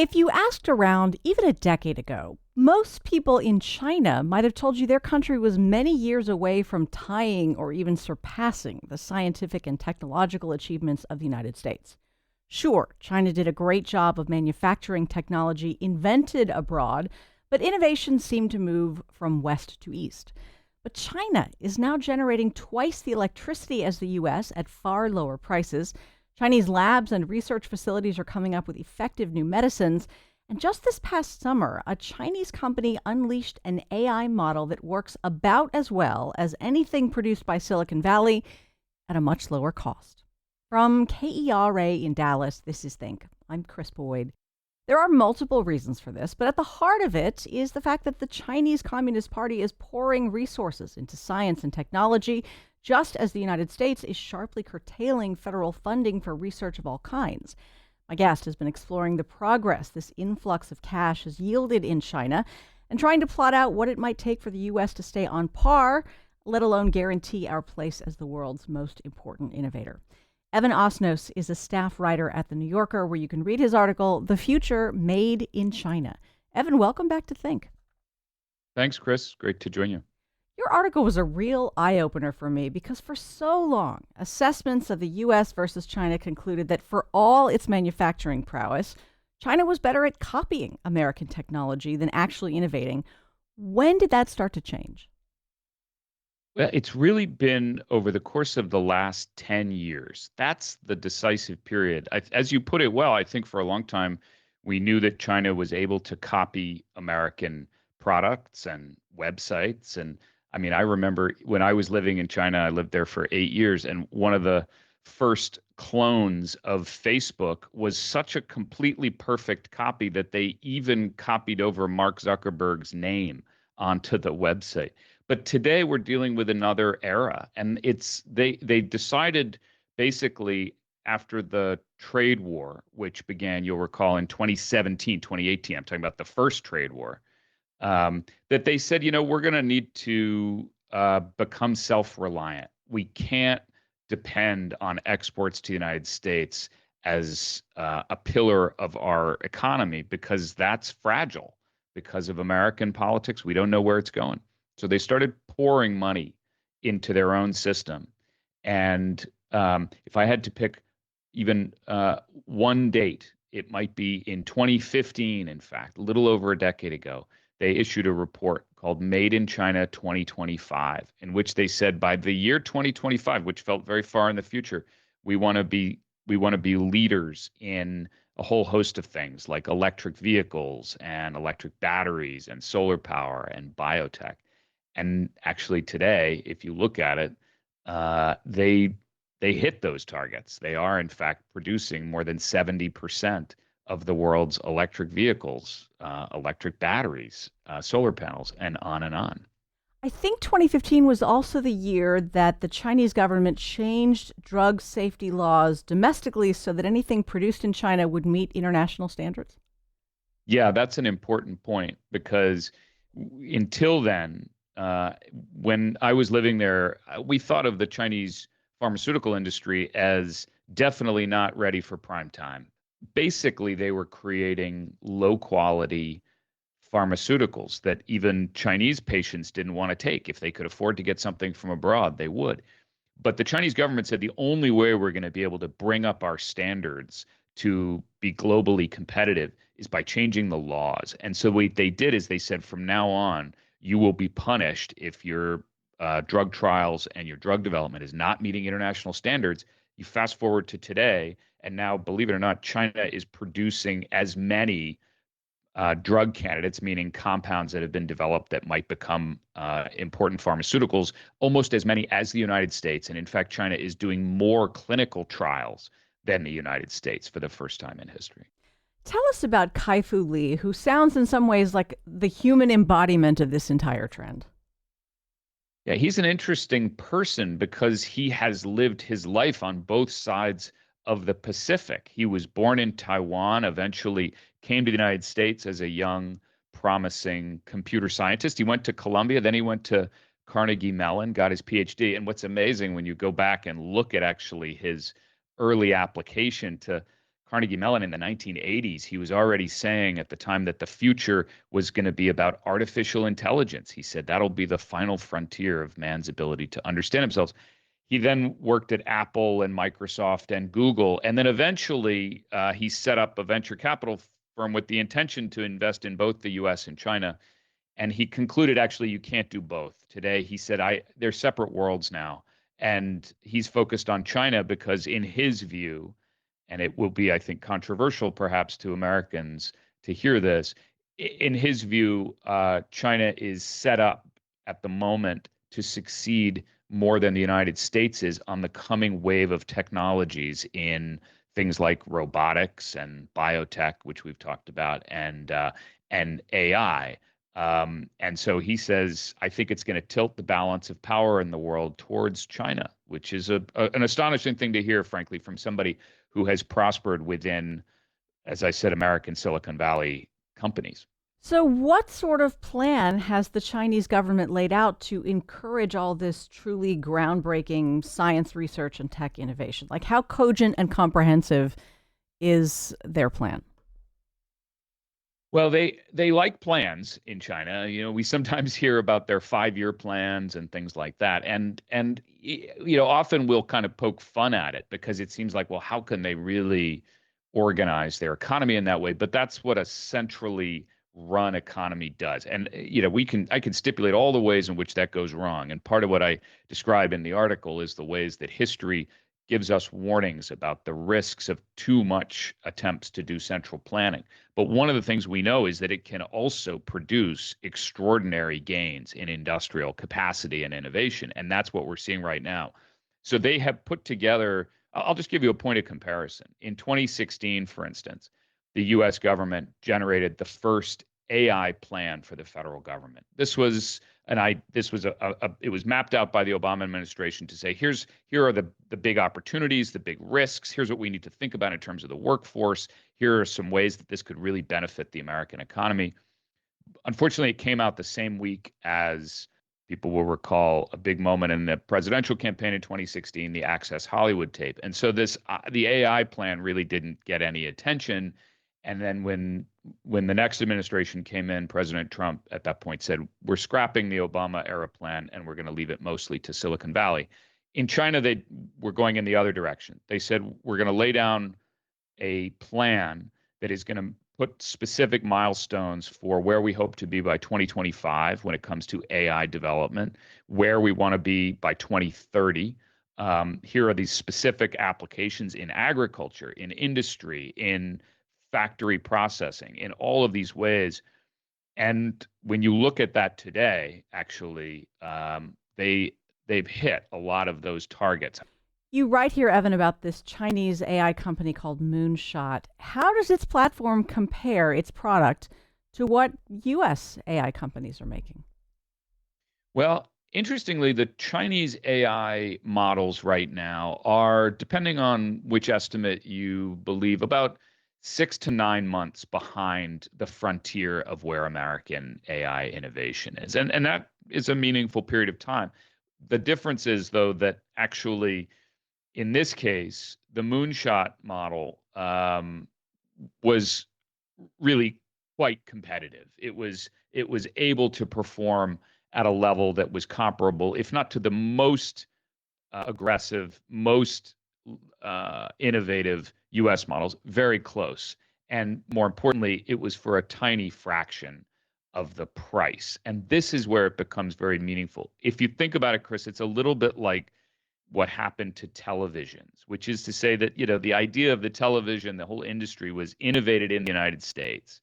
If you asked around even a decade ago, most people in China might have told you their country was many years away from tying or even surpassing the scientific and technological achievements of the United States. Sure, China did a great job of manufacturing technology invented abroad, but innovation seemed to move from west to east. But China is now generating twice the electricity as the US at far lower prices. Chinese labs and research facilities are coming up with effective new medicines. And just this past summer, a Chinese company unleashed an AI model that works about as well as anything produced by Silicon Valley at a much lower cost. From KERA in Dallas, this is Think. I'm Chris Boyd. There are multiple reasons for this, but at the heart of it is the fact that the Chinese Communist Party is pouring resources into science and technology, just as the United States is sharply curtailing federal funding for research of all kinds. My guest has been exploring the progress this influx of cash has yielded in China and trying to plot out what it might take for the U.S. to stay on par, let alone guarantee our place as the world's most important innovator. Evan Osnos is a staff writer at The New Yorker, where you can read his article, The Future Made in China. Evan, welcome back to Think. Thanks, Chris. Great to join you. Your article was a real eye-opener for me because for so long, assessments of the U.S. versus China concluded that for all its manufacturing prowess, China was better at copying American technology than actually innovating. When did that start to change? Well, it's really been over the course of the last 10 years. That's the decisive period. As you put it well, I think for a long time, we knew that China was able to copy American products and websites. And I mean, I remember when I was living in China, I lived there for 8 years, and one of the first clones of Facebook was such a completely perfect copy that they even copied over Mark Zuckerberg's name onto the website. But today we're dealing with another era, and they decided basically after the trade war, which began, you'll recall, in 2017, 2018. I'm talking about the first trade war. That they said, we're going to need to become self-reliant. We can't depend on exports to the United States as a pillar of our economy because that's fragile. Because of American politics, we don't know where it's going. So they started pouring money into their own system. And if I had to pick even one date, it might be in 2015, in fact, a little over a decade ago. They issued a report called Made in China 2025, in which they said by the year 2025, which felt very far in the future, we want to be leaders in a whole host of things like electric vehicles and electric batteries and solar power and biotech. And actually today, if you look at it, they hit those targets. They are, in fact, producing more than 70% of the world's electric vehicles, electric batteries, solar panels, and on and on. I think 2015 was also the year that the Chinese government changed drug safety laws domestically so that anything produced in China would meet international standards. Yeah, that's an important point because until then, when I was living there, we thought of the Chinese pharmaceutical industry as definitely not ready for prime time. Basically, they were creating low quality pharmaceuticals that even Chinese patients didn't want to take. If they could afford to get something from abroad, they would. But the Chinese government said the only way we're going to be able to bring up our standards to be globally competitive is by changing the laws. And so what they did is they said from now on, you will be punished if your drug trials and your drug development is not meeting international standards. You fast forward to today, and now, believe it or not, China is producing as many drug candidates, meaning compounds that have been developed that might become important pharmaceuticals, almost as many as the United States. And in fact, China is doing more clinical trials than the United States for the first time in history. Tell us about Kai-Fu Lee, who sounds in some ways like the human embodiment of this entire trend. Yeah, he's an interesting person because he has lived his life on both sides of the Pacific. He was born in Taiwan, eventually came to the United States as a young, promising computer scientist. He went to Columbia, then he went to Carnegie Mellon, got his PhD. And what's amazing when you go back and look at actually his early application to Carnegie Mellon in the 1980s, he was already saying at the time that the future was going to be about artificial intelligence. He said that'll be the final frontier of man's ability to understand himself. He then worked at Apple and Microsoft and Google. And then eventually he set up a venture capital firm with the intention to invest in both the US and China. And he concluded actually you can't do both. Today, he said, they're separate worlds now. And he's focused on China because, in his view, and it will be, I think, controversial perhaps to Americans to hear this, in his view, China is set up at the moment to succeed more than the United States is on the coming wave of technologies in things like robotics and biotech, which we've talked about, and AI. And so he says, I think it's going to tilt the balance of power in the world towards China, which is an astonishing thing to hear, frankly, from somebody who has prospered within, as I said, American Silicon Valley companies. So, what sort of plan has the Chinese government laid out to encourage all this truly groundbreaking science research and tech innovation? Like, how cogent and comprehensive is their plan? Well, they like plans in China. We sometimes hear about their 5-year plans and things like that, and often we'll kind of poke fun at it because it seems like, well, how can they really organize their economy in that way? But that's what a centrally run economy does. And I can stipulate all the ways in which that goes wrong. And part of what I describe in the article is the ways that history gives us warnings about the risks of too much attempts to do central planning. But one of the things we know is that it can also produce extraordinary gains in industrial capacity and innovation. And that's what we're seeing right now. So they have put together, I'll just give you a point of comparison. In 2016, for instance, the US government generated the first AI plan for the federal government. This was it was mapped out by the Obama administration to say, here are the big opportunities, the big risks. Here's what we need to think about in terms of the workforce. Here are some ways that this could really benefit the American economy. Unfortunately, it came out the same week as, people will recall, a big moment in the presidential campaign in 2016, the Access Hollywood tape. And so the AI plan really didn't get any attention. And then when the next administration came in, President Trump at that point said, we're scrapping the Obama era plan and we're going to leave it mostly to Silicon Valley. In China, they were going in the other direction. They said, we're going to lay down a plan that is going to put specific milestones for where we hope to be by 2025 when it comes to AI development, where we want to be by 2030. Here are these specific applications in agriculture, in industry, in factory processing, in all of these ways. And when you look at that today, actually, they've hit a lot of those targets. You write here, Evan, about this Chinese AI company called Moonshot. How does its platform compare its product to what US AI companies are making? Well, interestingly, the Chinese AI models right now are, depending on which estimate you believe, about 6 to 9 months behind the frontier of where American AI innovation is. And that is a meaningful period of time. The difference is, though, that actually, in this case, the Moonshot model was really quite competitive. It was able to perform at a level that was comparable, if not to the most aggressive, most innovative US models, very close. And more importantly, it was for a tiny fraction of the price. And this is where it becomes very meaningful. If you think about it, Chris, it's a little bit like what happened to televisions, which is to say that, the idea of the television, the whole industry was innovated in the United States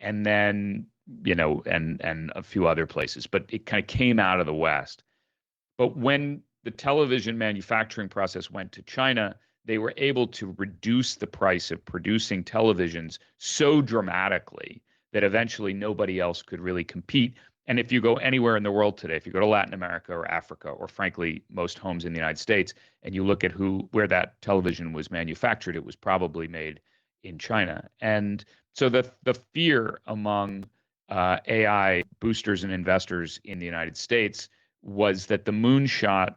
and then, and a few other places, but it kind of came out of the West. But when the television manufacturing process went to China, they were able to reduce the price of producing televisions so dramatically that eventually nobody else could really compete. And if you go anywhere in the world today, if you go to Latin America or Africa, or frankly, most homes in the United States, and you look at where that television was manufactured, it was probably made in China. And so the fear among AI boosters and investors in the United States was that the Moonshot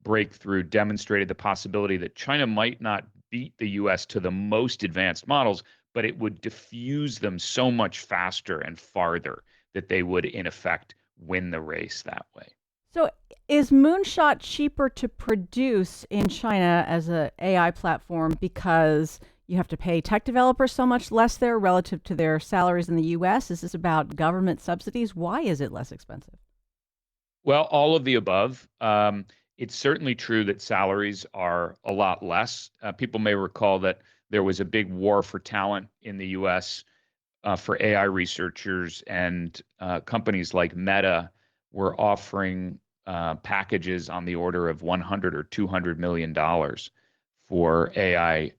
breakthrough demonstrated the possibility that China might not beat the US to the most advanced models, but it would diffuse them so much faster and farther that they would, in effect, win the race that way. So is Moonshot cheaper to produce in China as a AI platform because you have to pay tech developers so much less there relative to their salaries in the US? Is this about government subsidies? Why is it less expensive? Well, all of the above. It's certainly true that salaries are a lot less. People may recall that there was a big war for talent in the US for AI researchers, and companies like Meta were offering packages on the order of 100 or 200 million dollars for AI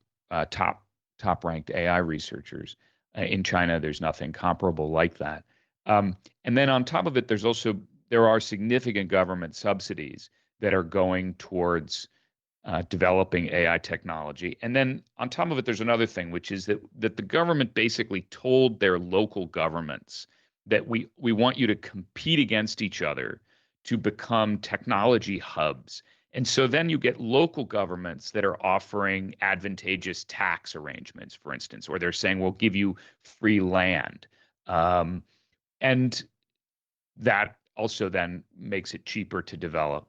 top ranked AI researchers. In China, there's nothing comparable like that. And then on top of it, there are significant government subsidies that are going towards developing AI technology. And then on top of it, there's another thing, which is that the government basically told their local governments that we want you to compete against each other to become technology hubs. And so then you get local governments that are offering advantageous tax arrangements, for instance, or they're saying, we'll give you free land. Um, and that also then makes it cheaper to develop.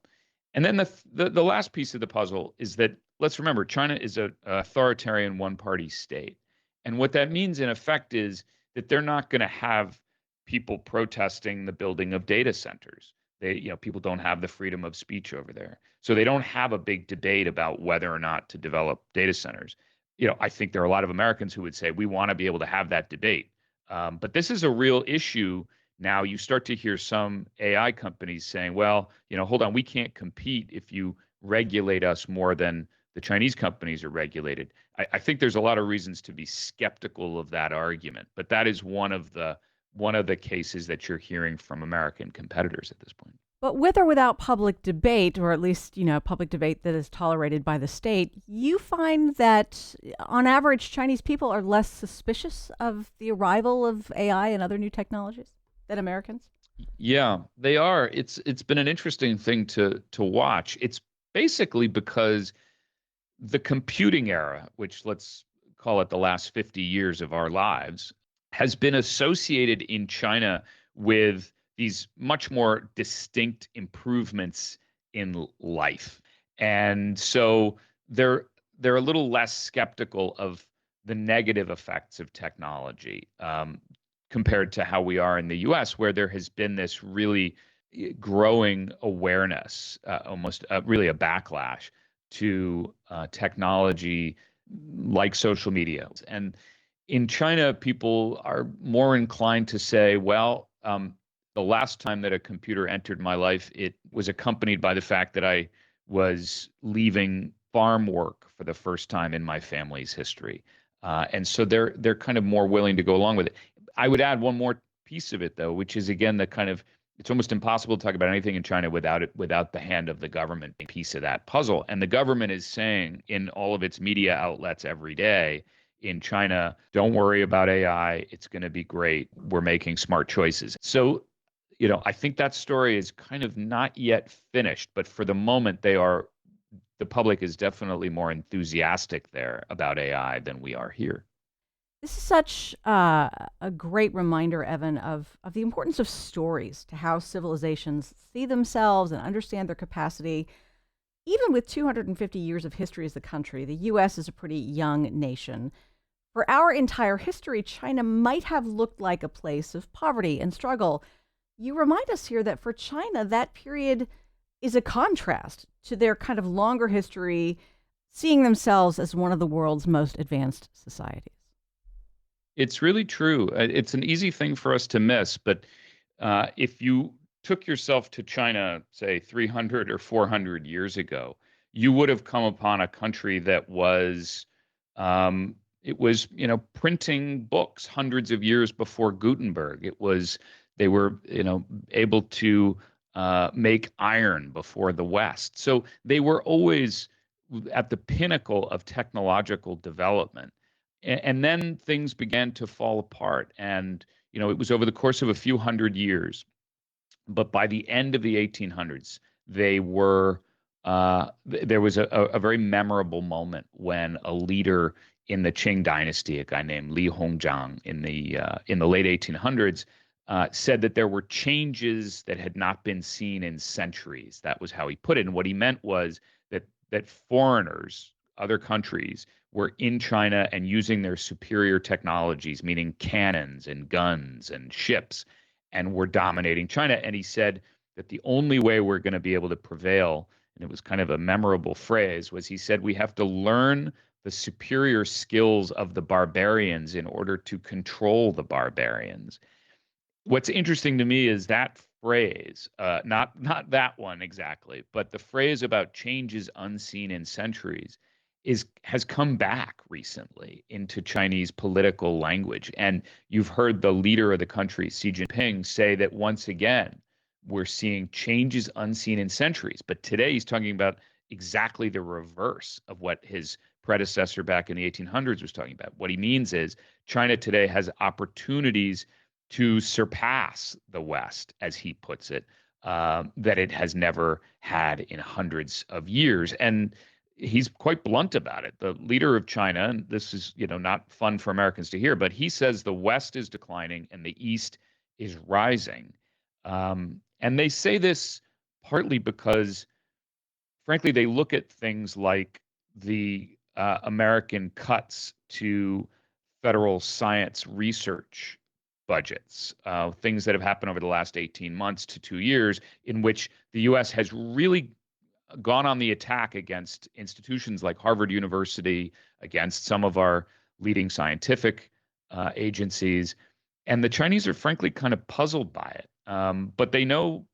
And then the last piece of the puzzle is that, let's remember, China is an authoritarian one-party state. And what that means in effect is that they're not going to have people protesting the building of data centers. People don't have the freedom of speech over there. So they don't have a big debate about whether or not to develop data centers. I think there are a lot of Americans who would say we want to be able to have that debate. But this is a real issue. Now you start to hear some AI companies saying, well, hold on, we can't compete if you regulate us more than the Chinese companies are regulated. I think there's a lot of reasons to be skeptical of that argument, but that is one of the cases that you're hearing from American competitors at this point. But with or without public debate, or at least, public debate that is tolerated by the state, you find that on average, Chinese people are less suspicious of the arrival of AI and other new technologies than Americans? Yeah, they are. It's been an interesting thing to watch. It's basically because the computing era, which let's call it the last 50 years of our lives, has been associated in China with these much more distinct improvements in life. And so they're a little less skeptical of the negative effects of technology, compared to how we are in the US, where there has been this really growing awareness, almost really a backlash to technology like social media. And in China, people are more inclined to say, well, the last time that a computer entered my life, it was accompanied by the fact that I was leaving farm work for the first time in my family's history. And so they're kind of more willing to go along with it. I would add one more piece of it, though, which is again the kind of, it's almost impossible to talk about anything in China without the hand of the government being a piece of that puzzle. And the government is saying in all of its media outlets every day in China, don't worry about AI. It's going to be great. We're making smart choices. So, I think that story is kind of not yet finished, but for the moment, the public is definitely more enthusiastic there about AI than we are here. This is such a great reminder, Evan, of the importance of stories to how civilizations see themselves and understand their capacity. Even with 250 years of history as a country, the U.S. is a pretty young nation. For our entire history, China might have looked like a place of poverty and struggle. You remind us here that for China, that period is a contrast to their kind of longer history, seeing themselves as one of the world's most advanced societies. It's really true. It's an easy thing for us to miss, but if you took yourself to China, say 300 or 400 years ago, you would have come upon a country that was printing books hundreds of years before Gutenberg. They were able to make iron before the West. So they were always at the pinnacle of technological development. And then things began to fall apart. And, it was over the course of a few hundred years. But by the end of the 1800s, they were There was a very memorable moment when a leader in the Qing dynasty, a guy named Li Hongzhang in the late 1800s, said that there were changes that had not been seen in centuries. That was how he put it. And what he meant was that foreigners, other countries, were in China and using their superior technologies, meaning cannons and guns and ships, and were dominating China. And he said that the only way we're going to be able to prevail, and it was kind of a memorable phrase, was he said we have to learn the superior skills of the barbarians in order to control the barbarians. What's interesting to me is that phrase, not that one exactly, but the phrase about changes unseen in centuries has come back recently into Chinese political language. And you've heard the leader of the country, Xi Jinping, say that once again, we're seeing changes unseen in centuries. But today he's talking about exactly the reverse of what his predecessor back in the 1800s was talking about. What he means is China today has opportunities to surpass the West, as he puts it, that it has never had in hundreds of years. And he's quite blunt about it. The leader of China, and this is, not fun for Americans to hear, but he says the West is declining and the East is rising. And they say this partly because, frankly, they look at things like the American cuts to federal science research budgets, things that have happened over the last 18 months to 2 years, in which the U.S. has really gone on the attack against institutions like Harvard University, against some of our leading scientific agencies. And the Chinese are frankly kind of puzzled by it. But they know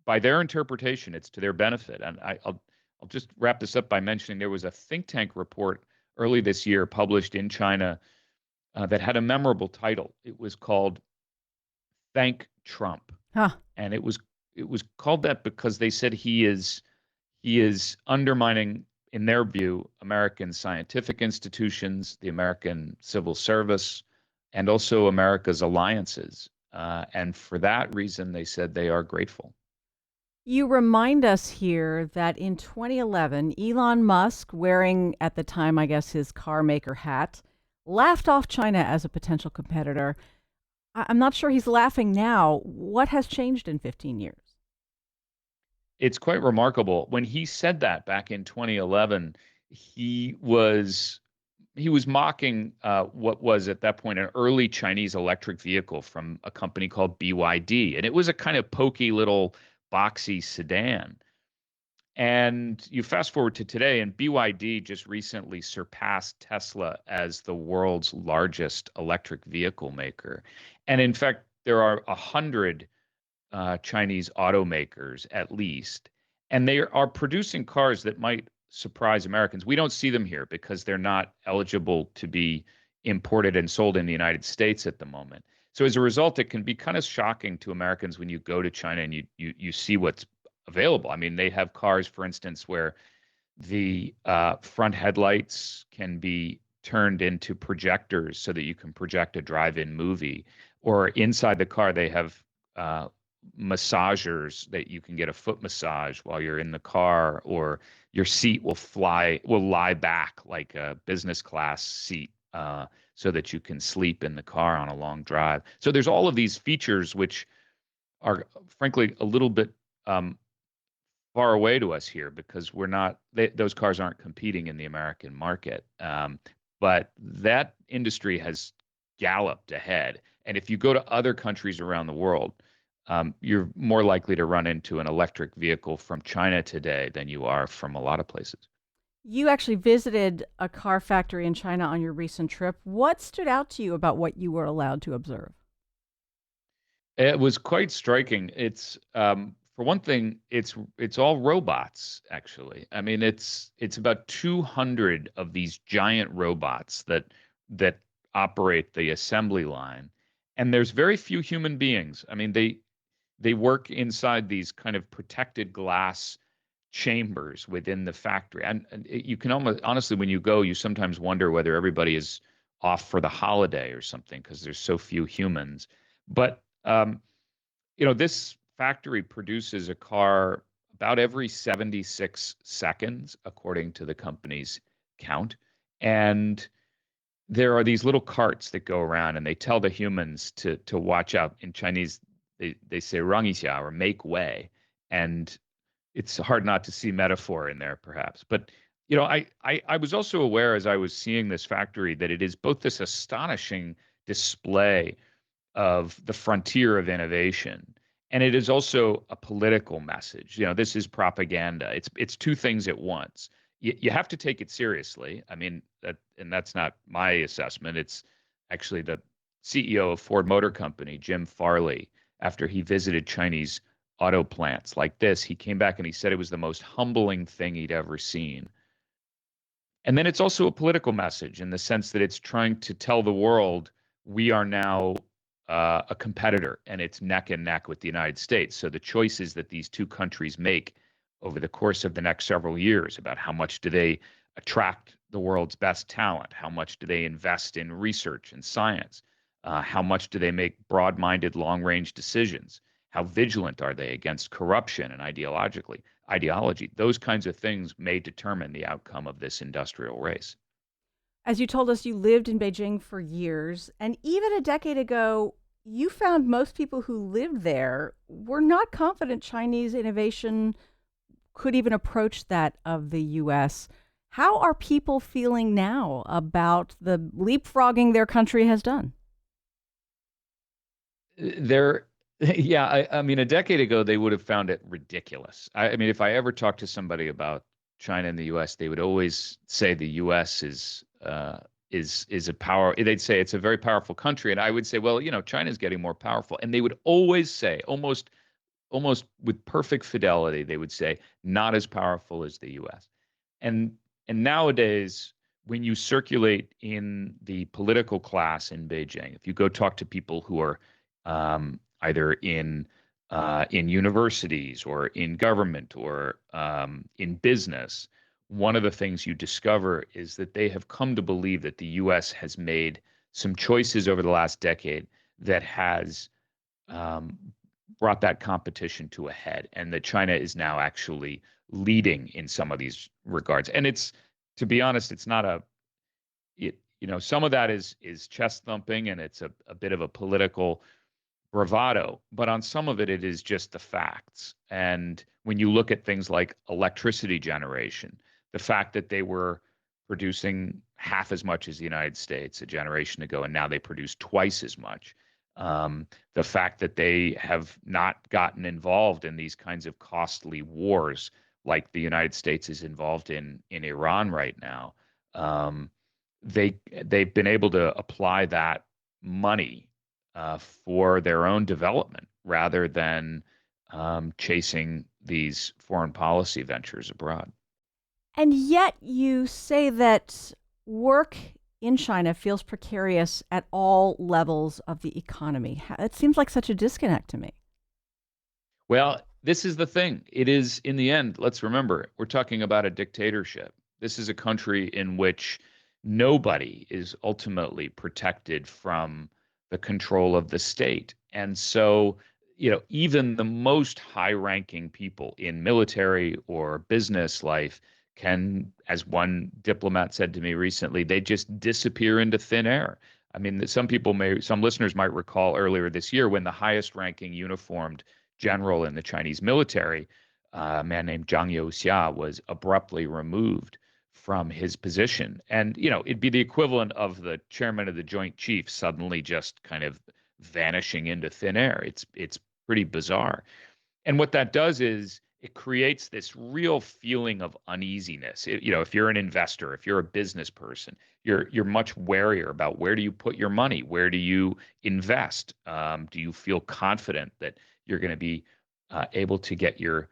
by their interpretation, it's to their benefit. And I'll just wrap this up by mentioning there was a think tank report early this year published in China that had a memorable title. It was called "Thank Trump," Huh. and it was called that because they said he is undermining, in their view, American scientific institutions, the American civil service, and also America's alliances. And for that reason, they said they are grateful. You remind us here that in 2011, Elon Musk, wearing at the time, I guess, his car maker hat, laughed off China as a potential competitor. I'm not sure he's laughing now. What has changed in 15 years? It's quite remarkable. When he said that back in 2011, he was he was mocking what was at that point an early Chinese electric vehicle from a company called BYD, and it was a kind of pokey little boxy sedan. And you fast forward to today, and BYD just recently surpassed Tesla as the world's largest electric vehicle maker. And in fact, there are 100 Chinese automakers at least, and they are producing cars that might surprise Americans. We don't see them here because they're not eligible to be imported and sold in the United States at the moment. So as a result, it can be kind of shocking to Americans when you go to China and you see what's available. I mean, they have cars, for instance, where the front headlights can be turned into projectors so that you can project a drive-in movie. Or inside the car, they have uh, massagers that you can get a foot massage while you're in the car, or your seat will lie back like a business class seat, so that you can sleep in the car on a long drive. So there's all of these features which are frankly a little bit far away to us here because those cars aren't competing in the American market. But that industry has galloped ahead. And if you go to other countries around the world, you're more likely to run into an electric vehicle from China today than you are from a lot of places. You actually visited a car factory in China on your recent trip. What stood out to you about what you were allowed to observe? It was quite striking. It's for one thing, it's all robots actually. I mean, it's about 200 of these giant robots that operate the assembly line, and there's very few human beings. I mean, they work inside these kind of protected glass chambers within the factory. And you can almost honestly, when you go, you sometimes wonder whether everybody is off for the holiday or something because there's so few humans. But this factory produces a car about every 76 seconds, according to the company's count. And there are these little carts that go around and they tell the humans to watch out. In Chinese, they say "rangixia" or make way. And it's hard not to see metaphor in there, perhaps. But I was also aware as I was seeing this factory that it is both this astonishing display of the frontier of innovation, and it is also a political message. This is propaganda. It's two things at once. You have to take it seriously. I mean, and that's not my assessment. It's actually the CEO of Ford Motor Company, Jim Farley, after he visited Chinese auto plants like this, he came back and he said it was the most humbling thing he'd ever seen. And then it's also a political message in the sense that it's trying to tell the world we are now a competitor and it's neck and neck with the United States. So the choices that these two countries make over the course of the next several years about how much do they attract the world's best talent, how much do they invest in research and science, how much do they make broad-minded, long-range decisions, how vigilant are they against corruption and ideology? Those kinds of things may determine the outcome of this industrial race. As you told us, you lived in Beijing for years, and even a decade ago, you found most people who lived there were not confident Chinese innovation could even approach that of the US. How are people feeling now about the leapfrogging their country has done? There, yeah, I mean, a decade ago, they would have found it ridiculous. I mean, if I ever talked to somebody about China and the U.S., they would always say the U.S. is a power. They'd say it's a very powerful country, and I would say, well, China's getting more powerful, and they would always say, almost with perfect fidelity, they would say, not as powerful as the U.S. And and nowadays, when you circulate in the political class in Beijing, if you go talk to people who are either in universities or in government or in business, one of the things you discover is that they have come to believe that the U.S. has made some choices over the last decade that has um, brought that competition to a head, and that China is now actually leading in some of these regards. And to be honest, it's not some of that is chest thumping and it's a bit of a political bravado, but on some of it, it is just the facts. And when you look at things like electricity generation, the fact that they were producing half as much as the United States a generation ago, and now they produce twice as much. The fact that they have not gotten involved in these kinds of costly wars like the United States is involved in Iran right now. They've been able to apply that money for their own development rather than chasing these foreign policy ventures abroad. And yet you say that work in China feels precarious at all levels of the economy. It seems like such a disconnect to me. Well, this is the thing. It is, in the end, let's remember, we're talking about a dictatorship. This is a country in which nobody is ultimately protected from the control of the state. And so, even the most high ranking people in military or business life can, as one diplomat said to me recently, they just disappear into thin air. I mean, some listeners might recall earlier this year when the highest ranking uniformed general in the Chinese military, a man named Zhang Youxia, was abruptly removed from his position. And, it'd be the equivalent of the chairman of the Joint Chiefs suddenly just kind of vanishing into thin air. It's pretty bizarre. And what that does is it creates this real feeling of uneasiness. If you're an investor, if you're a business person, you're much warier about where do you put your money, where do you invest. Do you feel confident that you're going to be able to get your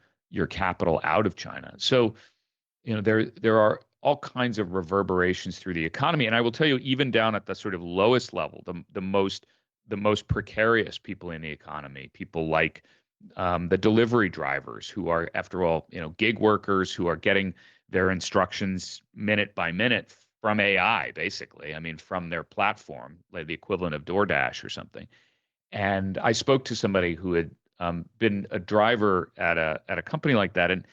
capital out of China? So there are all kinds of reverberations through the economy, and I will tell you, even down at the sort of lowest level, the most precarious people in the economy, people like the delivery drivers who are, after all, gig workers who are getting their instructions minute by minute from AI, basically. I mean, from their platform, like the equivalent of DoorDash or something. And I spoke to somebody who had been a driver at a company like that. And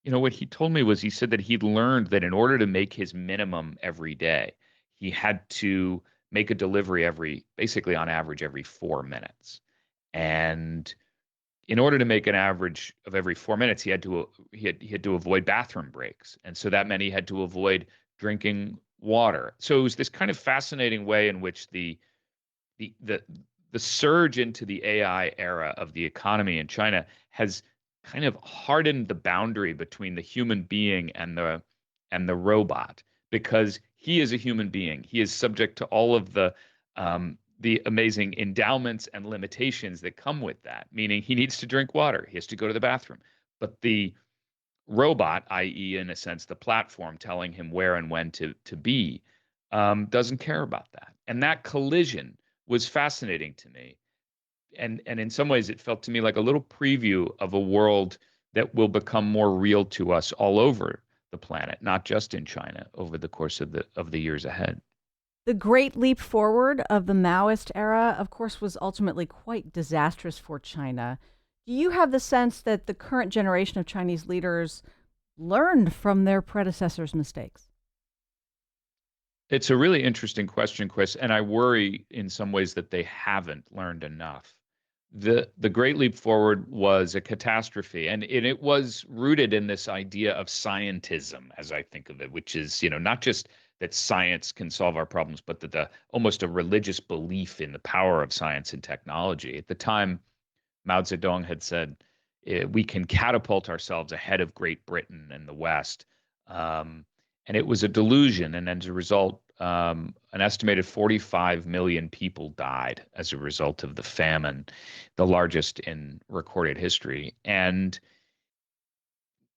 what he told me was he said that he'd learned that in order to make his minimum every day, he had to make a delivery basically on average every 4 minutes. And in order to make an average of every 4 minutes, he had to avoid bathroom breaks, and so that meant he had to avoid drinking water. So it was this kind of fascinating way in which the the the surge into the AI era of the economy in China has kind of hardened the boundary between the human being and the robot, because he is a human being. He is subject to all of the amazing endowments and limitations that come with that, meaning he needs to drink water, he has to go to the bathroom. But the robot, i.e., in a sense, the platform telling him where and when to be, doesn't care about that. And that collision was fascinating to me. And in some ways, it felt to me like a little preview of a world that will become more real to us all over the planet, not just in China, over the course of the years ahead. The great leap forward of the Maoist era, of course, was ultimately quite disastrous for China. Do you have the sense that the current generation of Chinese leaders learned from their predecessors' mistakes? It's a really interesting question, Chris, and I worry in some ways that they haven't learned enough. The Great Leap Forward was a catastrophe, and it was rooted in this idea of scientism, as I think of it, which is, not just that science can solve our problems, but that the almost a religious belief in the power of science and technology. At the time, Mao Zedong had said, we can catapult ourselves ahead of Great Britain and the West. Um, and it was a delusion. And as a result, an estimated 45 million people died as a result of the famine, the largest in recorded history. And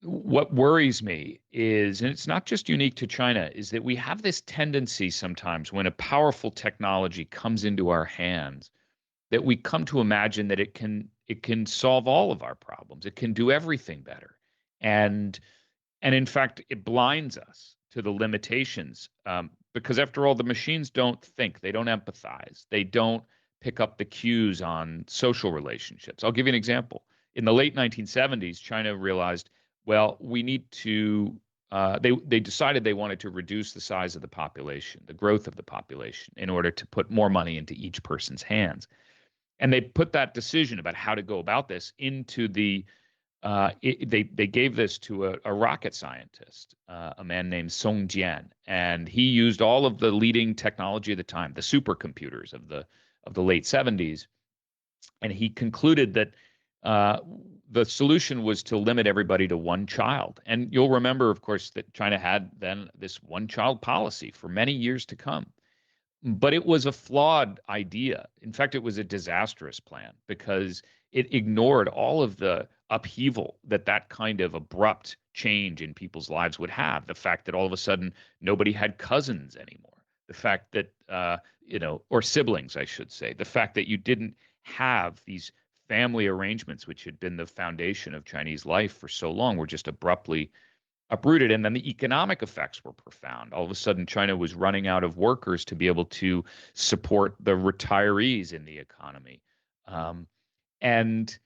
what worries me is, and it's not just unique to China, is that we have this tendency sometimes when a powerful technology comes into our hands that we come to imagine that it can solve all of our problems. It can do everything better. And and in fact, it blinds us to the limitations, because after all, the machines don't think, they don't empathize, they don't pick up the cues on social relationships. I'll give you an example. In the late 1970s, China realized, well, we need to. They decided they wanted to reduce the size of the population, the growth of the population, in order to put more money into each person's hands. And they put that decision about how to go about this into they gave this to a rocket scientist, a man named Song Jian, and he used all of the leading technology of the time, the supercomputers of the late 70s, and he concluded that uh, the solution was to limit everybody to one child. And you'll remember, of course, that China had then this one child policy for many years to come. But it was a flawed idea. In fact, it was a disastrous plan because it ignored all of the upheaval that kind of abrupt change in people's lives would have. The fact that all of a sudden nobody had cousins anymore. The fact that, or siblings, I should say. The fact that you didn't have these family arrangements, which had been the foundation of Chinese life for so long, were just abruptly uprooted. And then the economic effects were profound. All of a sudden, China was running out of workers to be able to support the retirees in the economy. Um, and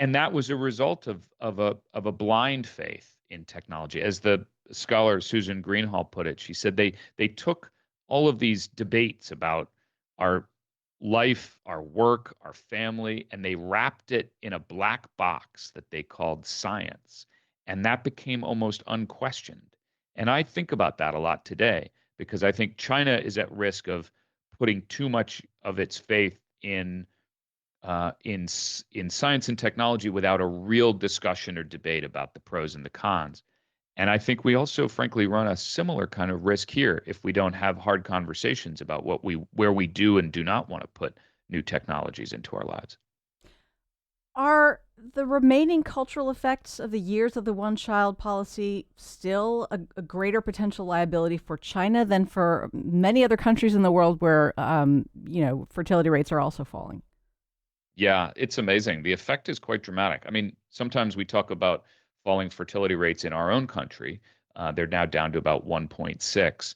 and that was a result of a blind faith in technology. As the scholar Susan Greenhalgh put it, she said they took all of these debates about our life, our work, our family, and they wrapped it in a black box that they called science. And that became almost unquestioned. And I think about that a lot today because I think China is at risk of putting too much of its faith in science and technology without a real discussion or debate about the pros and the cons. And I think we also, frankly, run a similar kind of risk here if we don't have hard conversations about where we do and do not want to put new technologies into our lives. Are the remaining cultural effects of the years of the one child policy still a greater potential liability for China than for many other countries in the world where, fertility rates are also falling? Yeah, it's amazing. The effect is quite dramatic. I mean, sometimes we talk about falling fertility rates in our own country. They're now down to about 1.6.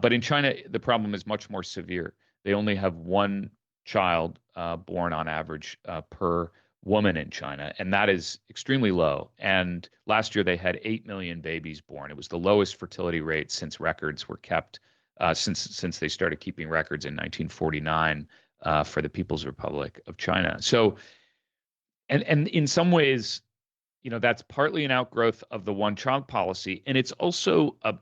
But in China, the problem is much more severe. They only have one child born on average per woman in China, and that is extremely low. And last year they had 8 million babies born. It was the lowest fertility rate since records were kept since they started keeping records in 1949 for the People's Republic of China. So, and in some ways, that's partly an outgrowth of the one-child policy, and it's also a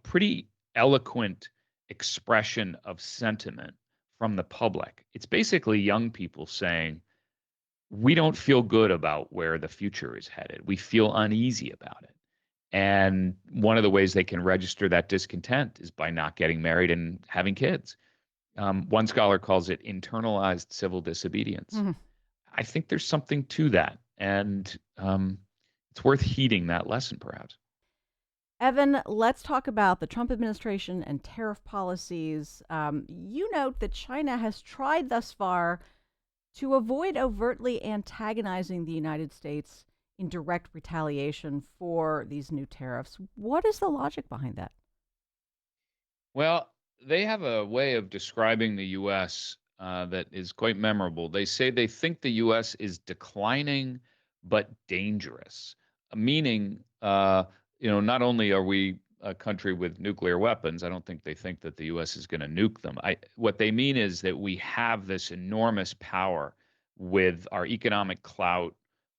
pretty eloquent expression of sentiment from the public. It's basically young people saying, we don't feel good about where the future is headed. We feel uneasy about it. And one of the ways they can register that discontent is by not getting married and having kids. One scholar calls it internalized civil disobedience. Mhm. I think there's something to that. And it's worth heeding that lesson, perhaps. Evan, let's talk about the Trump administration and tariff policies. You note that China has tried thus far to avoid overtly antagonizing the United States in direct retaliation for these new tariffs. What is the logic behind that? Well, they have a way of describing the U.S. That is quite memorable. They say they think the U.S. is declining but dangerous, meaning, not only are we a country with nuclear weapons, I don't think they think that the U.S. is going to nuke them. What they mean is that we have this enormous power with our economic clout,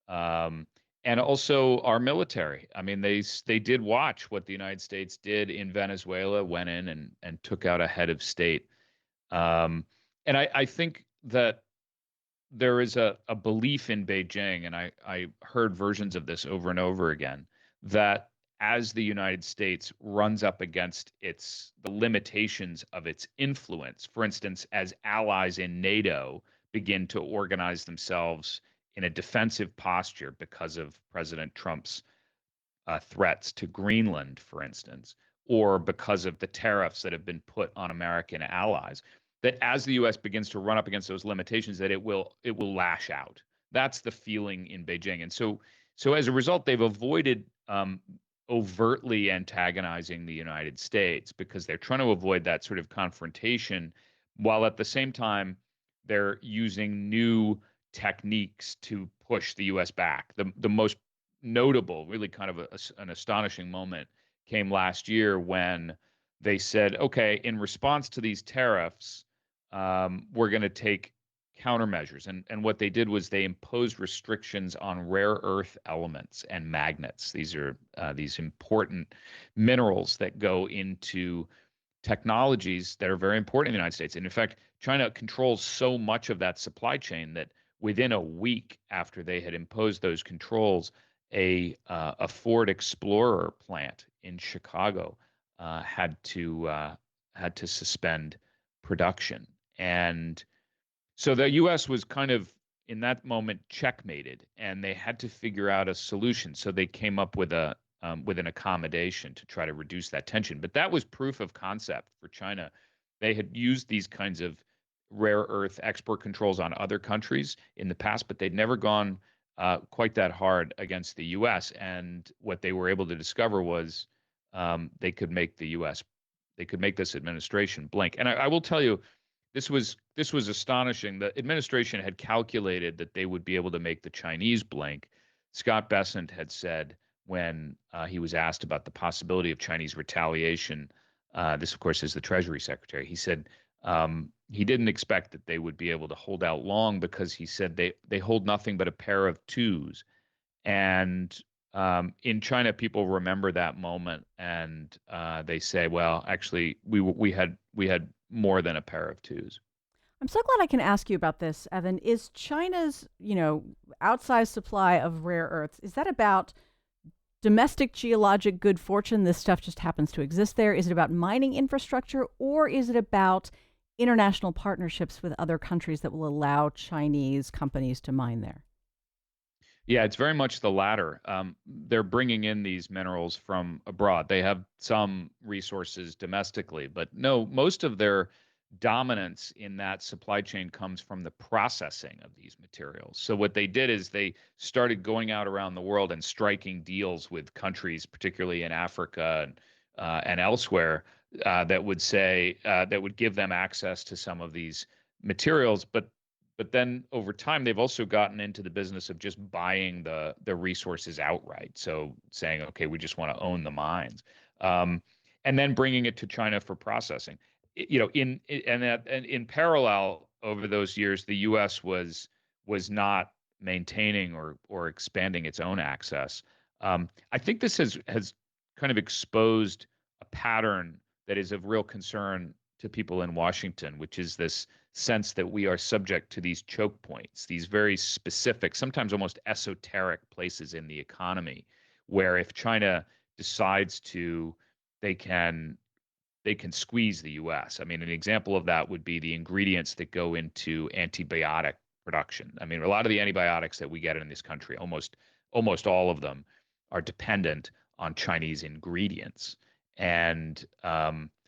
um, and also our military. I mean, they did watch what the United States did in Venezuela, went in and took out a head of state. Um, and I think that there is a belief in Beijing, and I heard versions of this over and over again, that as the United States runs up against the limitations of its influence, for instance, as allies in NATO begin to organize themselves in a defensive posture because of President Trump's threats to Greenland, for instance, or because of the tariffs that have been put on American allies, that as the U.S. begins to run up against those limitations, that it will lash out. That's the feeling in Beijing, and so as a result, they've avoided overtly antagonizing the United States because they're trying to avoid that sort of confrontation, while at the same time they're using new techniques to push the U.S. back. The most notable, really kind of an astonishing moment came last year when they said, okay, in response to these tariffs, we're going to take countermeasures. And what they did was they imposed restrictions on rare earth elements and magnets. These are these important minerals that go into technologies that are very important in the United States. And in fact, China controls so much of that supply chain that within a week after they had imposed those controls, a Ford Explorer plant in Chicago had to suspend production, and so the U.S. was kind of in that moment checkmated, and they had to figure out a solution. So they came up with an accommodation to try to reduce that tension. But that was proof of concept for China. They had used these kinds of rare earth export controls on other countries in the past, but they'd never gone quite that hard against the U.S. And what they were able to discover was they could make this administration blink. And I will tell you, this was astonishing. The administration had calculated that they would be able to make the Chinese blink. Scott Bessent had said when he was asked about the possibility of Chinese retaliation. This, of course, is the Treasury Secretary. He said he didn't expect that they would be able to hold out long because he said they hold nothing but a pair of twos. And in China, people remember that moment, and they say, "Well, actually, we had more than a pair of twos." I'm so glad I can ask you about this, Evan. Is China's, outsized supply of rare earths, is that about domestic geologic good fortune? This stuff just happens to exist there. Is it about mining infrastructure, or is it about international partnerships with other countries that will allow Chinese companies to mine there? Yeah, it's very much the latter. They're bringing in these minerals from abroad. They have some resources domestically, but no, most of their dominance in that supply chain comes from the processing of these materials. So what they did is they started going out around the world and striking deals with countries, particularly in Africa and elsewhere, that would give them access to some of these materials, but but then over time, they've also gotten into the business of just buying the resources outright. So saying, okay, we just want to own the mines, um, and then bringing it to China for processing. And in parallel, over those years, the U.S. was not maintaining or expanding its own access. I think this has kind of exposed a pattern that is of real concern to people in Washington, which is this sense that we are subject to these choke points, these very specific, sometimes almost esoteric places in the economy, where if China decides to, they can they can squeeze the US. I mean, an example of that would be the ingredients that go into antibiotic production. I mean, a lot of the antibiotics that we get in this country, almost all of them, are dependent on Chinese ingredients. And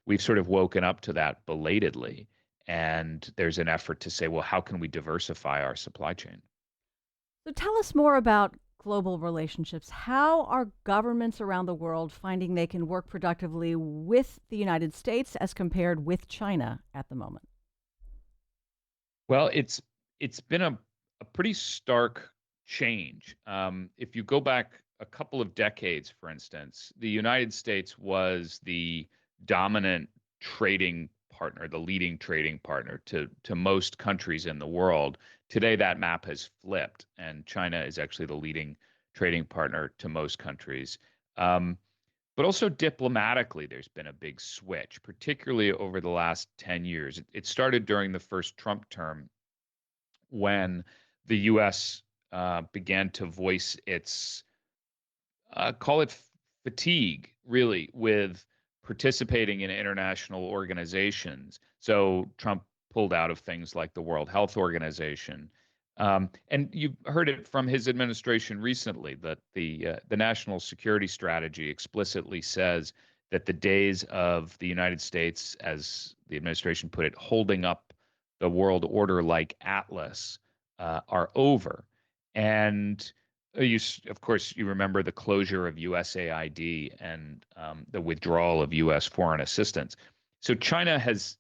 we've sort of woken up to that belatedly. And there's an effort to say, well, how can we diversify our supply chain? So tell us more about global relationships. How are governments around the world finding they can work productively with the United States as compared with China at the moment? Well, it's been a pretty stark change. If you go back a couple of decades, for instance, the United States was the dominant trading partner, the leading trading partner to most countries in the world. Today, that map has flipped, and China is actually the leading trading partner to most countries. Um, but also diplomatically, there's been a big switch, particularly over the last 10 years. It started during the first Trump term when the U.S. Began to voice its, call it fatigue, really, with participating in international organizations. So Trump pulled out of things like the World Health Organization. And you've heard it from his administration recently that the national security strategy explicitly says that the days of the United States, as the administration put it, holding up the world order like Atlas are over. And of course, you remember the closure of USAID and the withdrawal of U.S. foreign assistance. So China has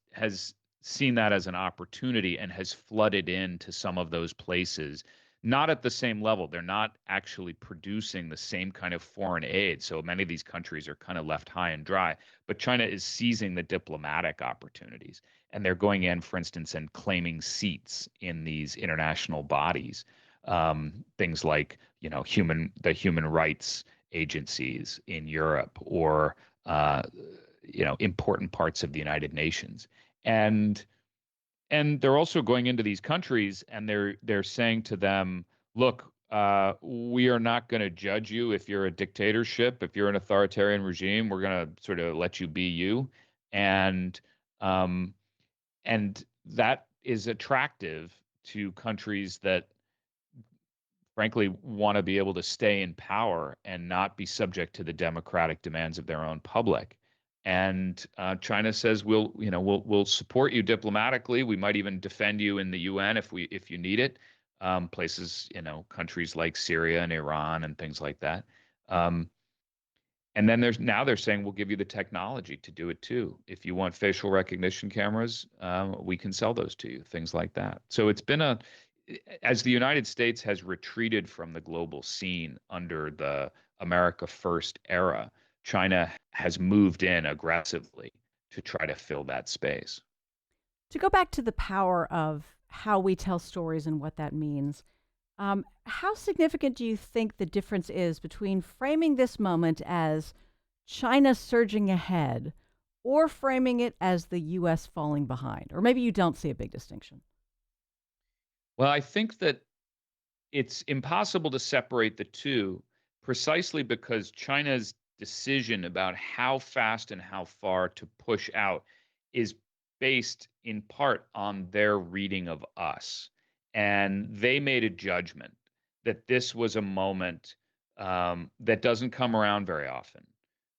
seen that as an opportunity and has flooded into some of those places, not at the same level. They're not actually producing the same kind of foreign aid. So many of these countries are kind of left high and dry. But China is seizing the diplomatic opportunities. And they're going in, for instance, and claiming seats in these international bodies. Things like, the human rights agencies in Europe or important parts of the United Nations. And they're also going into these countries and they're saying to them, look, we are not going to judge you if you're a dictatorship, if you're an authoritarian regime. We're going to sort of let you be you, and um, that is attractive to countries that frankly want to be able to stay in power and not be subject to the democratic demands of their own public. And China says we'll support you diplomatically. We might even defend you in the UN if you need it. Places, countries like Syria and Iran and things like that. Um, and then they're saying we'll give you the technology to do it too. If you want facial recognition cameras, we can sell those to you. Things like that. So as the United States has retreated from the global scene under the America First era, China has moved in aggressively to try to fill that space. To go back to the power of how we tell stories and what that means, how significant do you think the difference is between framing this moment as China surging ahead or framing it as the US falling behind? Or maybe you don't see a big distinction. Well, I think that it's impossible to separate the two precisely because China's decision about how fast and how far to push out is based in part on their reading of us. And they made a judgment that this was a moment that doesn't come around very often.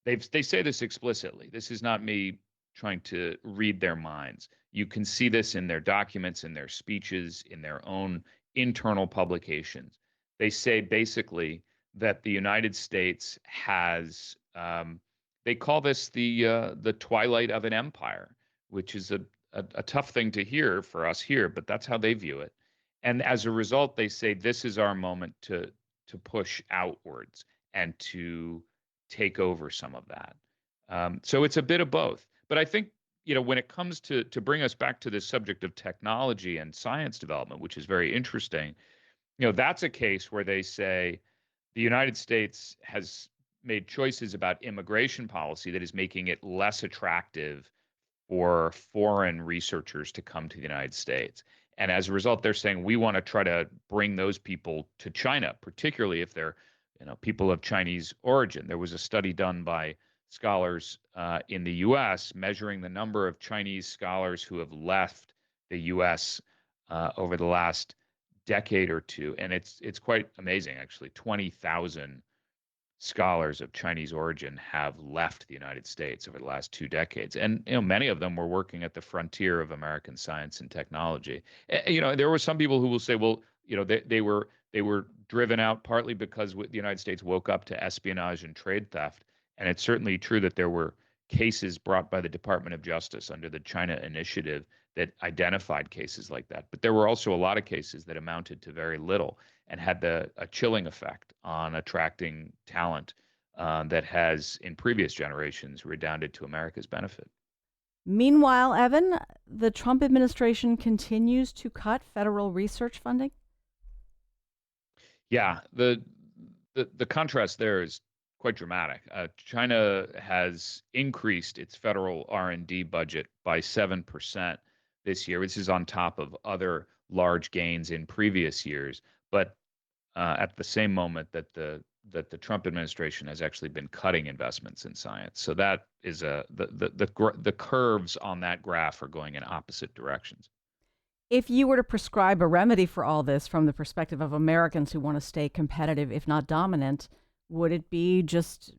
They say this explicitly. This is not me trying to read their minds. You can see this in their documents, in their speeches, in their own internal publications. They say basically that the United States has, they call this the twilight of an empire, which is a tough thing to hear for us here, but that's how they view it. And as a result, they say this is our moment to push outwards and to take over some of that. So it's a bit of both. But I think, when it comes to bring us back to this subject of technology and science development, which is very interesting, that's a case where they say the United States has made choices about immigration policy that is making it less attractive for foreign researchers to come to the United States. And as a result, they're saying we want to try to bring those people to China, particularly if they're, people of Chinese origin. There was a study done by scholars in the U.S. measuring the number of Chinese scholars who have left the U.S. Over the last decade or two, and it's quite amazing, actually. 20,000 scholars of Chinese origin have left the United States over the last 2 decades, and many of them were working at the frontier of American science and technology. There were some people who will say, well, they were driven out partly because the United States woke up to espionage and trade theft, and it's certainly true that there were cases brought by the Department of Justice under the China Initiative that identified cases like that. But there were also a lot of cases that amounted to very little and had a chilling effect on attracting talent that has, in previous generations, redounded to America's benefit. Meanwhile, Evan, the Trump administration continues to cut federal research funding. Yeah, the contrast there is quite dramatic. China has increased its federal R&D budget by 7% this year. This is on top of other large gains in previous years, but at the same moment that the Trump administration has actually been cutting investments in science. So that is the curves on that graph are going in opposite directions. If you were to prescribe a remedy for all this from the perspective of Americans who want to stay competitive, if not dominant, would it be just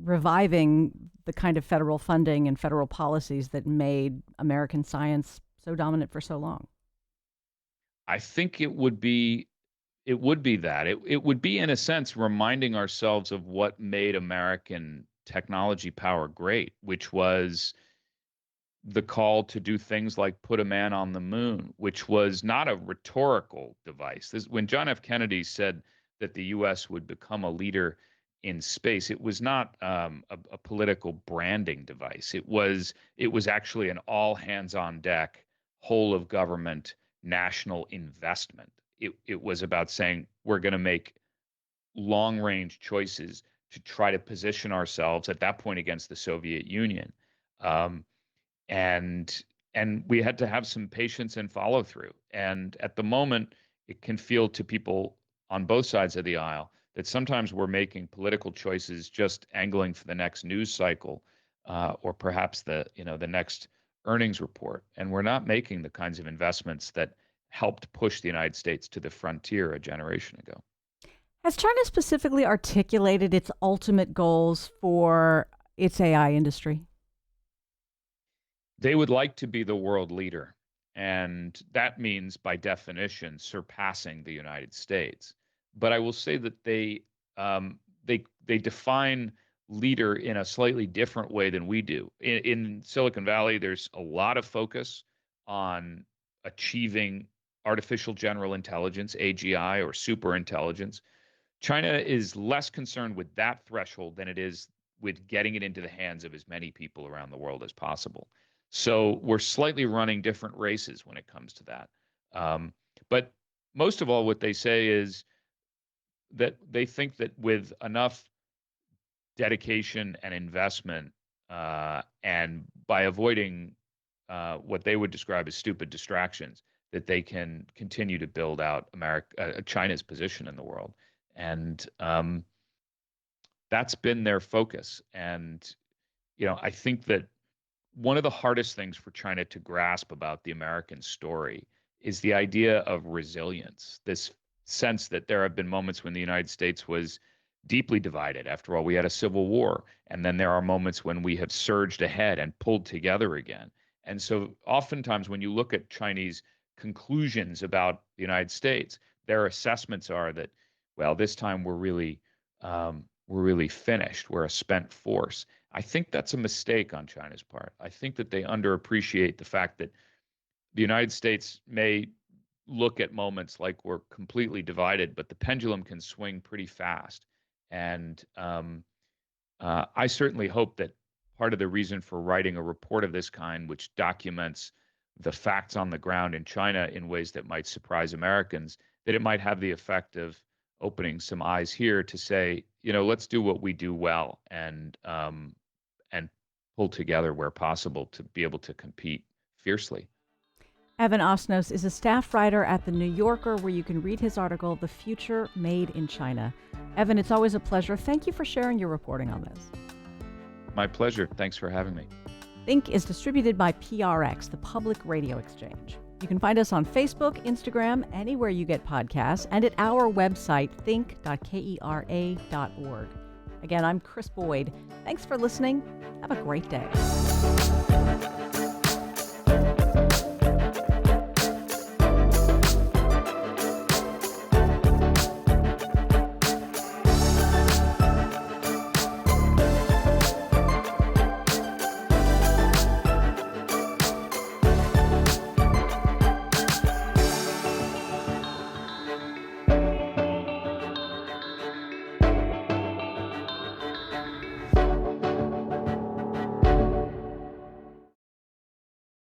reviving the kind of federal funding and federal policies that made American science so dominant for so long? I think it would be that. It would be, in a sense, reminding ourselves of what made American technology power great, which was the call to do things like put a man on the moon, which was not a rhetorical device. When John F. Kennedy said that the U.S. would become a leader in space, it was not a political branding device. It was actually an all hands on deck, whole of government national investment. It was about saying we're going to make long range choices to try to position ourselves at that point against the Soviet Union. Um, and and we had to have some patience and follow through. And at the moment, it can feel to people on both sides of the aisle that sometimes we're making political choices just angling for the next news cycle, or perhaps the next earnings report, and we're not making the kinds of investments that helped push the United States to the frontier a generation ago. Has China specifically articulated its ultimate goals for its AI industry? They would like to be the world leader. And that means, by definition, surpassing the United States. But I will say that they define leader in a slightly different way than we do. In Silicon Valley, there's a lot of focus on achieving artificial general intelligence, AGI, or super intelligence. China is less concerned with that threshold than it is with getting it into the hands of as many people around the world as possible. So we're slightly running different races when it comes to that. But most of all, what they say is that they think that with enough dedication and investment, and by avoiding what they would describe as stupid distractions, that they can continue to build out China's position in the world. And that's been their focus. And I think that one of the hardest things for China to grasp about the American story is the idea of resilience. This sense that there have been moments when the United States was deeply divided. After all, we had a civil war. And then there are moments when we have surged ahead and pulled together again. And so oftentimes when you look at Chinese conclusions about the United States, their assessments are that, well, this time we're really finished. We're a spent force. I think that's a mistake on China's part. I think that they underappreciate the fact that the United States may look at moments like we're completely divided, but the pendulum can swing pretty fast. And I certainly hope that part of the reason for writing a report of this kind, which documents the facts on the ground in China in ways that might surprise Americans, that it might have the effect of opening some eyes here to say, let's do what we do well, and pull together where possible to be able to compete fiercely. Evan Osnos is a staff writer at The New Yorker, where you can read his article, The Future Made in China. Evan, it's always a pleasure. Thank you for sharing your reporting on this. My pleasure. Thanks for having me. Think is distributed by PRX, the Public Radio Exchange. You can find us on Facebook, Instagram, anywhere you get podcasts, and at our website, think.kera.org. Again, I'm Chris Boyd. Thanks for listening. Have a great day.